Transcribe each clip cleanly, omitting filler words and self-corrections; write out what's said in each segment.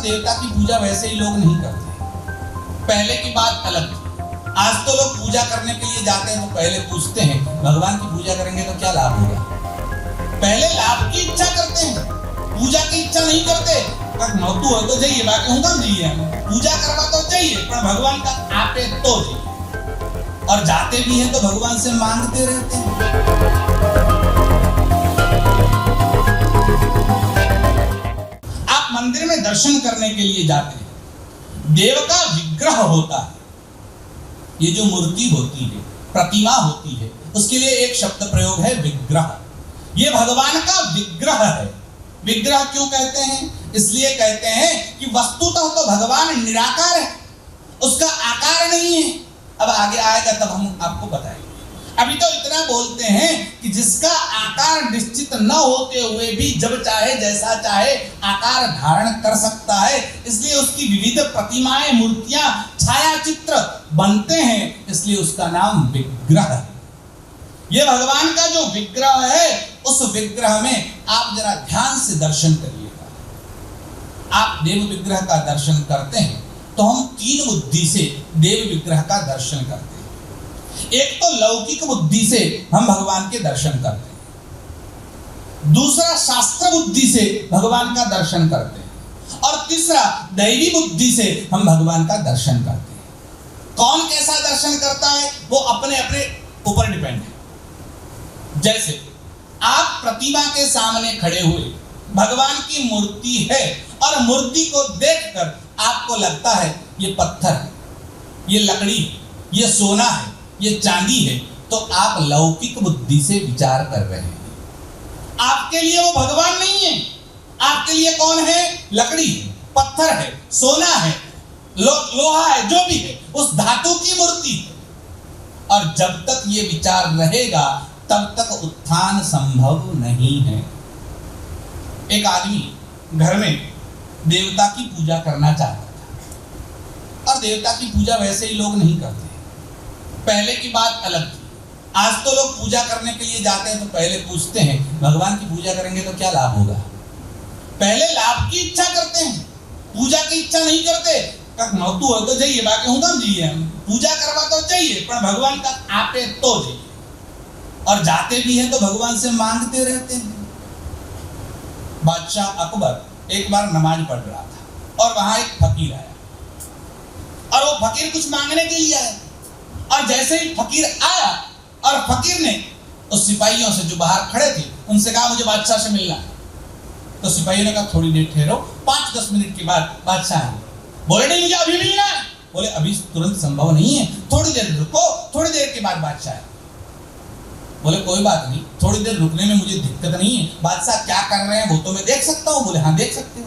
देवता की पूजा वैसे ही लोग नहीं करते। पहले की बात अलग थी। आज तो लोग पूजा करने के लिए जाते हैं तो पहले पूछते हैं भगवान की पूजा करेंगे तो क्या लाभ होगा। पहले लाभ की इच्छा करते हैं, पूजा की इच्छा नहीं करते। नौतू हो तो जाइए, बाकी हूँ कम जाइए, पूजा करवा तो चाहिए पर भगवान का आपे तो जाइए। और जाते भी हैं तो भगवान से मांगते रहते हैं। आप मंदिर में दर्शन करने के लिए जाते हैं, देव का विग्रह होता है। ये जो मूर्ति होती है, प्रतिमा होती है, उसके लिए एक शब्द प्रयोग है विग्रह। ये भगवान का विग्रह है। विग्रह क्यों कहते हैं? इसलिए कहते हैं कि वस्तुतः तो भगवान निराकार है, उसका आकार नहीं है। अब आगे आएगा तब हम आपको बताएंगे। अभी तो इतना बोलते हैं कि जिसका आकार निश्चित न होते हुए भी जब चाहे जैसा चाहे आकार धारण कर सकता है, इसलिए उसकी विविध प्रतिमाएं, मूर्तियां, छाया चित्र बनते हैं, इसलिए उसका नाम विग्रह है। ये भगवान का जो विग्रह है, उस विग्रह में आप जरा ध्यान से दर्शन करिएगा। आप देव विग्रह का दर्शन करते हैं तो हम तीन बुद्धि से देव विग्रह का दर्शन करते हैं। एक तो लौकिक बुद्धि से हम भगवान के दर्शन करते हैं, दूसरा शास्त्र बुद्धि से भगवान का दर्शन करते हैं, और तीसरा दैवी बुद्धि से हम भगवान का दर्शन करते हैं। कौन कैसा दर्शन करता है वो अपने अपने ऊपर डिपेंड है। जैसे आप प्रतिमा के सामने खड़े हुए, भगवान की मूर्ति है और मूर्ति को देखकर आपको लगता है ये पत्थर है, ये लकड़ी है, ये सोना है, ये चांदी है, तो आप लौकिक बुद्धि से विचार कर रहे हैं। आपके लिए वो भगवान नहीं है। आपके लिए कौन है? लकड़ी है, पत्थर है, सोना है, लोहा है, जो भी है, उस धातु की मूर्ति है। और जब तक ये विचार रहेगा तब तक उत्थान संभव नहीं है। एक आदमी घर में देवता की पूजा करना चाहता था, और देवता की पूजा वैसे ही लोग नहीं करते। पहले की बात अलग थी। आज तो लोग पूजा करने के लिए जाते हैं तो पहले पूछते हैं भगवान की पूजा करेंगे तो क्या लाभ होगा। पहले लाभ की इच्छा करते हैं, पूजा की इच्छा नहीं करते। नौतू हो तो जाइए, बाकी हूँ कम जाइए, पूजा करवा तो चाहिए पर भगवान का आपे तो जाइए। और जाते भी हैं तो भगवान से मांगते रहते हैं। बादशाह अकबर एक बार नमाज पढ़ रहा था और वहां एक फकीर आया, और वो फकीर कुछ मांगने के लिए आया। और जैसे ही फकीर आया और फकीर ने उस सिपाहियों से जो बाहर खड़े थे उनसे कहा मुझे बादशाह से मिलना है। तो सिपाहियों ने कहा थोड़ी देर ठहरो, 5-10 मिनट के बाद बादशाह आए। बोले नहीं मुझे अभी मिलना है। बोले अभी तुरंत संभव नहीं है, थोड़ी देर रुको। थोड़ी देर के बाद बादशाह आए। बोले कोई बात नहीं, थोड़ी देर रुकने में मुझे दिक्कत नहीं है, बादशाह क्या कर रहे हैं वो तो मैं देख सकता हूँ। बोले हाँ देख सकते हो।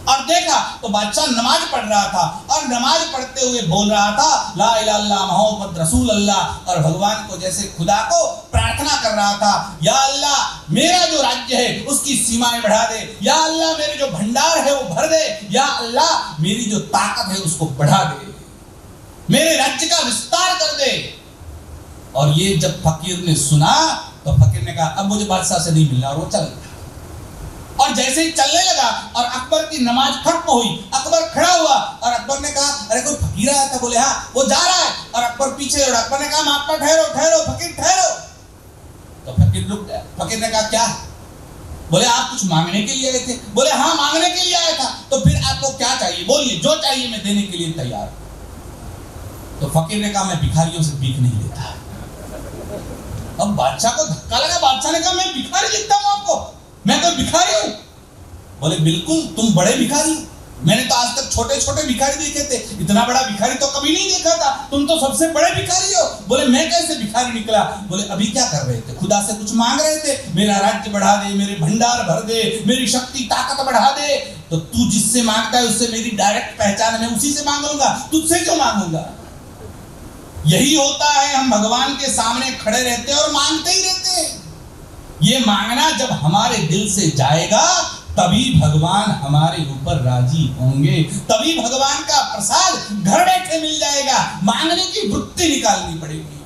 और देखा तो बादशाह नमाज पढ़ रहा था, और नमाज पढ़ते हुए बोल रहा था ला इलाहा इल्लल्लाह मोहम्मद रसूल अल्लाह। और भगवान को जैसे खुदा को प्रार्थना कर रहा था, या अल्लाह मेरा जो राज्य है उसकी सीमाएं बढ़ा दे, या अल्लाह मेरे जो भंडार है वो भर दे, या अल्लाह मेरी जो ताकत है उसको बढ़ा दे, मेरे राज्य का विस्तार कर दे। और ये जब फकीर ने सुना तो फकीर ने कहा अब मुझे बादशाह से नहीं मिलना, और वो चल गया। और जैसे ही चलने लगा और अकबर की नमाज खत्म हुई, अकबर खड़ा हुआ और अकबर ने कहा अरे कोई फकीर आया था। बोले हाँ वो जा रहा है। और अकबर पीछे दौड़ा। अकबर ने कहा माफ कर, ठहरो ठहरो फकीर ठहरो। तो फकीर रुक गया। फकीर ने कहा क्या? बोले आप कुछ मांगने के लिए आए थे। बोले हाँ मांगने के लिए आया था। तो फिर आपको क्या चाहिए बोलिए, जो चाहिए मैं देने के लिए तैयार। तो फकीर ने कहा मैं भिखारियों से भीख नहीं लेता। अब बादशाह को धक्का लगा। बादशाह ने कहा मैं भिखारी लिखता हूं आपको, मैं तो भिखारी हूं। बोले बिल्कुल तुम बड़े भिखारी, मैंने तो आज तक छोटे छोटे भिखारी देखे थे, इतना बड़ा भिखारी तो कभी नहीं देखा था, तुम तो सबसे बड़े भिखारी हो। बोले मैं कैसे भिखारी निकला? बोले अभी क्या कर रहे थे? खुदा से कुछ मांग रहे थे, मेरा राज्य बढ़ा दे, मेरे भंडार भर दे, मेरी शक्ति ताकत बढ़ा दे। तो तू जिससे मांगता है उससे मेरी डायरेक्ट पहचान है, मैं उसी से मांग लूंगा, तुझसे क्यों मांगूंगा? यही होता है, हम भगवान के सामने खड़े रहते हैं और मांगते ही रहते हैं। ये मांगना जब हमारे दिल से जाएगा तभी भगवान हमारे ऊपर राजी होंगे, तभी भगवान का प्रसाद घर बैठे मिल जाएगा। मांगने की वृत्ति निकालनी पड़ेगी।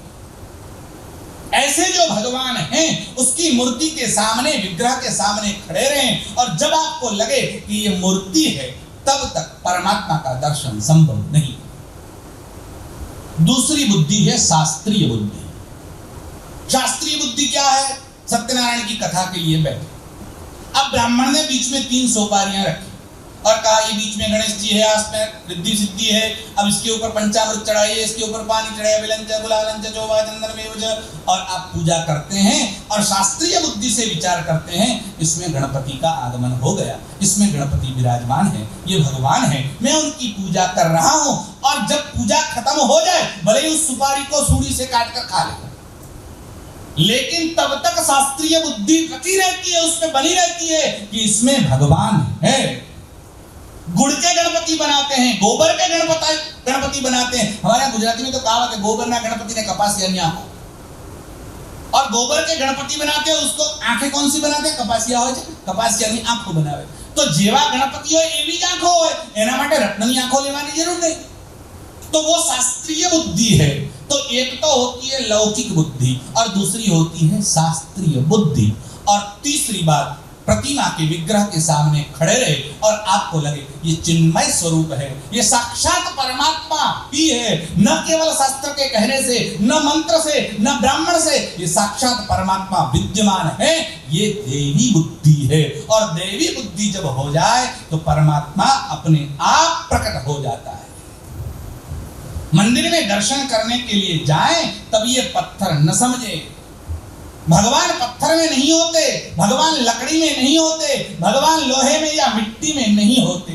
ऐसे जो भगवान हैं उसकी मूर्ति के सामने, विग्रह के सामने खड़े रहें, और जब आपको लगे कि ये मूर्ति है, तब तक परमात्मा का दर्शन संभव नहीं। दूसरी बुद्धि है शास्त्रीय बुद्धि। शास्त्रीय बुद्धि क्या है? सत्यनारायण की कथा के लिए बैठे, अब ब्राह्मण ने बीच में 3 सोपारियां रखी और कहा ये बीच में गणेश जी है, आस में रिद्धि सिद्धि है, अब इसके ऊपर पंचामृत चढ़ाइए, इसके ऊपर पानी चढ़ाइए, विलंच गुलालंच जोवा चंदन मेवज, और आप पूजा करते हैं और शास्त्रीय बुद्धि से विचार करते हैं इसमें गणपति का आगमन हो गया, इसमें गणपति विराजमान है, ये भगवान है, मैं उनकी पूजा कर रहा हूं। और जब पूजा खत्म हो जाए भले ही उस सुपारी को सूली से काट कर खा ले, लेकिन तब तक शास्त्रीय बुद्धि रखी रहती है, उसमें बनी रहती है कि इसमें भगवान है। गुड़ के गणपति बनाते हैं, गोबर के गणपति बनाते हैं। हमारे गुजराती में तो कहावत है, गोबर ना गणपति ने कपासिया आंखों, और गोबर के गणपति बनाते हैं, उसको आंखें कौन सी बनाते हैं? कपासिया हो, कपासियानी आंखों बनावे। तो जेवा गणपति हो एवी ज आंखों हो, एना माटे रत्ननी आंखों लेवानी जरूर नहीं। तो वो शास्त्रीय बुद्धि है। तो एक तो होती है लौकिक बुद्धि और दूसरी होती है शास्त्रीय बुद्धि। और तीसरी बात, प्रतिमा के विग्रह के सामने खड़े रहे और आपको लगे ये चिन्मय स्वरूप है, ये साक्षात परमात्मा ही है, न केवल शास्त्र के कहने से, न मंत्र से, न ब्राह्मण से, ये साक्षात परमात्मा विद्यमान है, ये देवी बुद्धि है। और देवी बुद्धि जब हो जाए तो परमात्मा अपने आप प्रकट हो जाता है। मंदिर में दर्शन करने के लिए जाएं तब ये पत्थर न समझे, भगवान पत्थर में नहीं होते, भगवान लकड़ी में नहीं होते, भगवान लोहे में या मिट्टी में नहीं होते।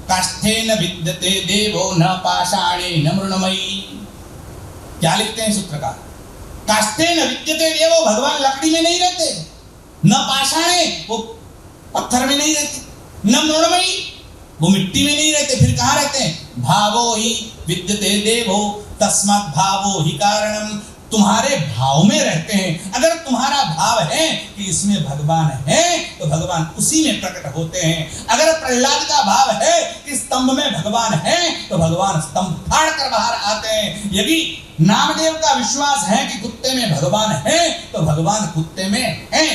काष्ठेन विद्यते देवो न पाषाणेन मृण्मयी। क्या लिखते हैं सूत्रकार? काष्ठेन विद्यते देवो, भगवान लकड़ी में नहीं रहते, न पाषाणे, वो पत्थर में नहीं रहते, न मृण्मयी, वो मिट्टी में नहीं रहते, फिर कहाँ रहते हैं? भावो ही विद्यते देवो तस्मात् भावो ही कारणम। तुम्हारे भाव में रहते हैं। अगर तुम्हारा भाव है कि इसमें भगवान है तो भगवान उसी में प्रकट होते हैं। अगर प्रहलाद का भाव है कि स्तंभ में भगवान है तो भगवान स्तंभ फाड़ कर बाहर आते हैं। यदि नामदेव का विश्वास है कि कुत्ते में भगवान है तो भगवान कुत्ते में है।